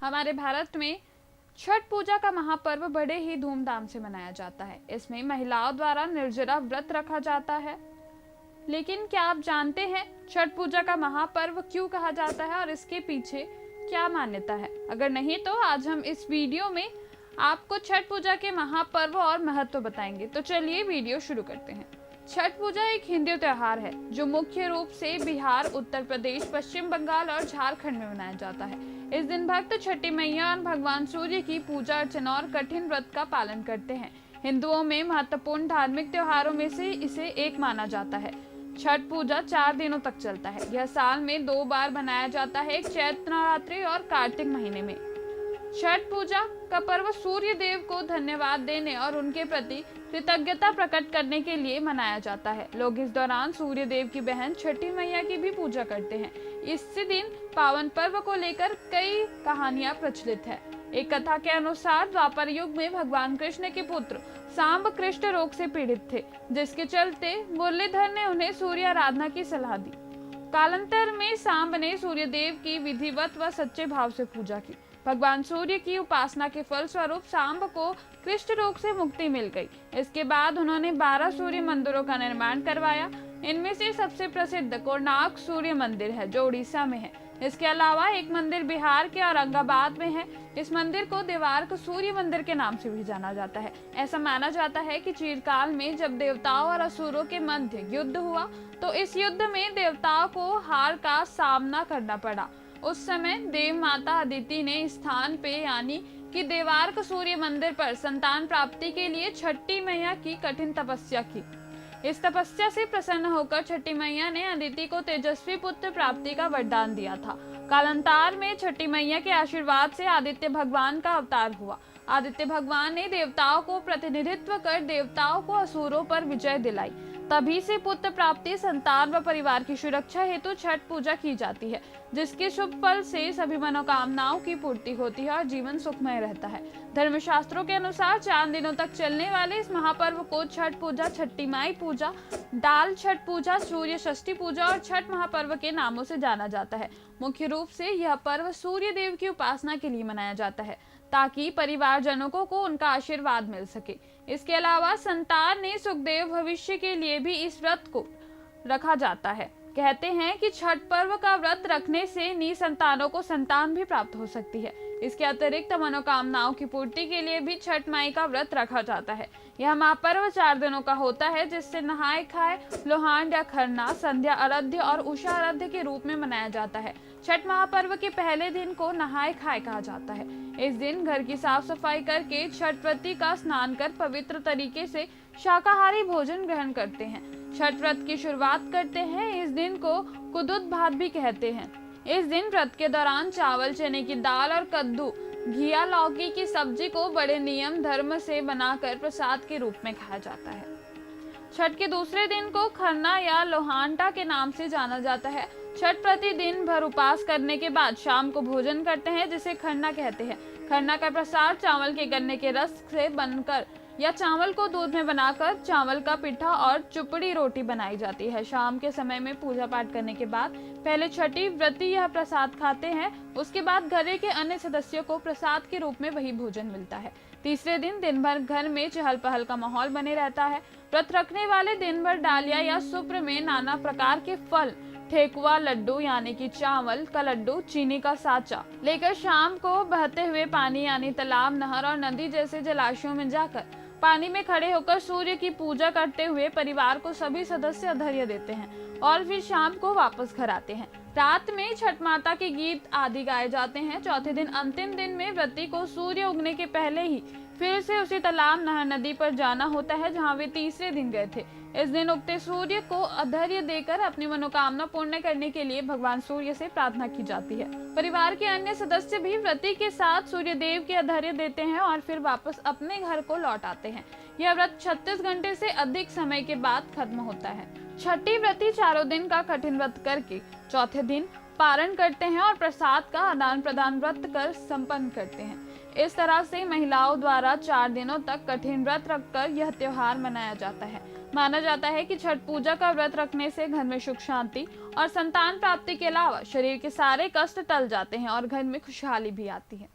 हमारे भारत में छठ पूजा का महापर्व बड़े ही धूमधाम से मनाया जाता है। इसमें महिलाओं द्वारा निर्जला व्रत रखा जाता है। लेकिन क्या आप जानते हैं छठ पूजा का महापर्व क्यों कहा जाता है और इसके पीछे क्या मान्यता है? अगर नहीं तो आज हम इस वीडियो में आपको छठ पूजा के महापर्व और महत्व बताएंगे। तो चलिए वीडियो शुरू करते हैं। छठ पूजा एक हिंदू त्योहार है जो मुख्य रूप से बिहार, उत्तर प्रदेश, पश्चिम बंगाल और झारखंड में मनाया जाता है। इस दिन भक्त छठी मैया और भगवान सूर्य की पूजा अर्चना और कठिन व्रत का पालन करते हैं। हिंदुओं में महत्वपूर्ण धार्मिक त्योहारों में से इसे एक माना जाता है। छठ पूजा 4 दिनों तक चलता है। यह साल में 2 बार मनाया जाता है, एक चैत्र नवरात्रि और कार्तिक महीने में। छठ पूजा का पर्व सूर्य देव को धन्यवाद देने और उनके प्रति कृतज्ञता प्रकट करने के लिए मनाया जाता है। लोग इस दौरान सूर्य देव की बहन छठी मैया की भी पूजा करते हैं। इसी दिन पावन पर्व को लेकर कई कहानियां प्रचलित है। एक कथा के अनुसार द्वापर युग में भगवान कृष्ण के पुत्र सांब कृष्ण रोग से पीड़ित थे, जिसके चलते मुरलीधर ने उन्हें सूर्य आराधना की सलाह दी। कालांतर में सांब ने सूर्य देव की विधिवत व सच्चे भाव से पूजा की। भगवान सूर्य की उपासना के फल स्वरूप सांब को कृष्ण रोग से मुक्ति मिल गई। इसके बाद उन्होंने 12 सूर्य मंदिरों का निर्माण करवाया। इनमें से सबसे प्रसिद्ध कोणार्क सूर्य मंदिर है जो उड़ीसा में है। इसके अलावा एक मंदिर बिहार के औरंगाबाद में है। इस मंदिर को देवार्क सूर्य मंदिर के नाम से भी जाना जाता है। ऐसा माना जाता है कि चिरकाल में जब देवताओं और असुरों के मध्य युद्ध हुआ तो इस युद्ध में देवताओं को हार का सामना करना पड़ा। उस समय देव माता अदिति ने स्थान पे यानी कि देवार्क सूर्य मंदिर पर संतान प्राप्ति के लिए छठी मैया की कठिन तपस्या की। इस तपस्या से प्रसन्न होकर छठी मैया ने अदिति को तेजस्वी पुत्र प्राप्ति का वरदान दिया था। कालांतर में छठी मैया के आशीर्वाद से आदित्य भगवान का अवतार हुआ। आदित्य भगवान ने देवताओं को प्रतिनिधित्व कर देवताओं को असुरों पर विजय दिलाई। तभी से पुत्र प्राप्ति, संतान व परिवार की सुरक्षा हेतु छठ पूजा की जाती है, जिसके शुभ फल से सभी मनोकामनाओं की पूर्ति होती है और जीवन सुखमय रहता है। धर्मशास्त्रों के अनुसार 4 दिनों तक चलने वाले इस महापर्व को छठ पूजा, छठी माई पूजा, दाल छठ पूजा, सूर्य षष्ठी पूजा और छठ महापर्व के नामों से जाना जाता है। मुख्य रूप से यह पर्व सूर्य देव की उपासना के लिए मनाया जाता है ताकि परिवारजनों को उनका आशीर्वाद मिल सके। इसके अलावा संतान ने सुखदेव भविष्य के लिए भी इस व्रत को रखा जाता है। कहते हैं कि छठ पर्व का व्रत रखने से निसंतानों को संतान भी प्राप्त हो सकती है। इसके अतिरिक्त मनोकामनाओं की पूर्ति के लिए भी छठ माई का व्रत रखा जाता है। यह महापर्व 4 दिनों का होता है, जिससे नहाए खाए, लोहांड या खरना, संध्या आराध्य और उषा आराध्य के रूप में मनाया जाता है। छठ महापर्व के पहले दिन को नहाए खाए कहा जाता है। इस दिन घर की साफ सफाई करके छठ व्रती का स्नान कर पवित्र तरीके से शाकाहारी भोजन ग्रहण करते हैं। छठ व्रत की शुरुआत करते हैं। इस दिन को कुदुत भात भी कहते हैं। इस दिन व्रत के दौरान चावल, चने की दाल और कद्दू, घिया, लौकी की सब्जी को बड़े नियम धर्म से बनाकर प्रसाद के रूप में खाया जाता है। छठ के दूसरे दिन को खरना या लोहांटा के नाम से जाना जाता है। छठ प्रति दिन भर उपवास करने के बाद शाम को भोजन करते हैं, जिसे खरना कहते हैं। खरना का प्रसाद चावल के गन्ने के रस से बनकर या चावल को दूध में बनाकर चावल का पिठा और चुपड़ी रोटी बनाई जाती है। शाम के समय में पूजा पाठ करने के बाद पहले छठी व्रती यह प्रसाद खाते हैं। उसके बाद घर के अन्य सदस्यों को प्रसाद के रूप में वही भोजन मिलता है। तीसरे दिन भर घर में चहल पहल का माहौल बने रहता है। व्रत रखने वाले दिन भर डालिया या सुप्र में नाना प्रकार के फल, ठेकुआ, लड्डू यानी कि चावल का लड्डू, चीनी का साचा लेकर शाम को बहते हुए पानी यानी तालाब, नहर और नदी जैसे जलाशयों में जाकर पानी में खड़े होकर सूर्य की पूजा करते हुए परिवार को सभी सदस्य अर्घ्य देते हैं और फिर शाम को वापस घर आते हैं। रात में छठ माता के गीत आदि गाए जाते हैं। चौथे दिन, अंतिम दिन में व्रती को सूर्य उगने के पहले ही फिर से उसी तालाब, नहर, नदी पर जाना होता है जहाँ वे तीसरे दिन गए थे। इस दिन उगते सूर्य को अर्घ्य देकर अपनी मनोकामना पूर्ण करने के लिए भगवान सूर्य से प्रार्थना की जाती है। परिवार के अन्य सदस्य भी व्रती के साथ सूर्य देव के अर्घ्य देते हैं और फिर वापस अपने घर को लौट आते हैं। यह व्रत 36 घंटे से अधिक समय के बाद खत्म होता है। छठी व्रती 4 दिन का कठिन व्रत करके चौथे दिन पारण करते हैं और प्रसाद का आदान प्रदान व्रत कर संपन्न करते हैं। इस तरह से महिलाओं द्वारा 4 दिनों तक कठिन व्रत रखकर यह त्योहार मनाया जाता है। माना जाता है कि छठ पूजा का व्रत रखने से घर में सुख शांति और संतान प्राप्ति के अलावा शरीर के सारे कष्ट टल जाते हैं और घर में खुशहाली भी आती है।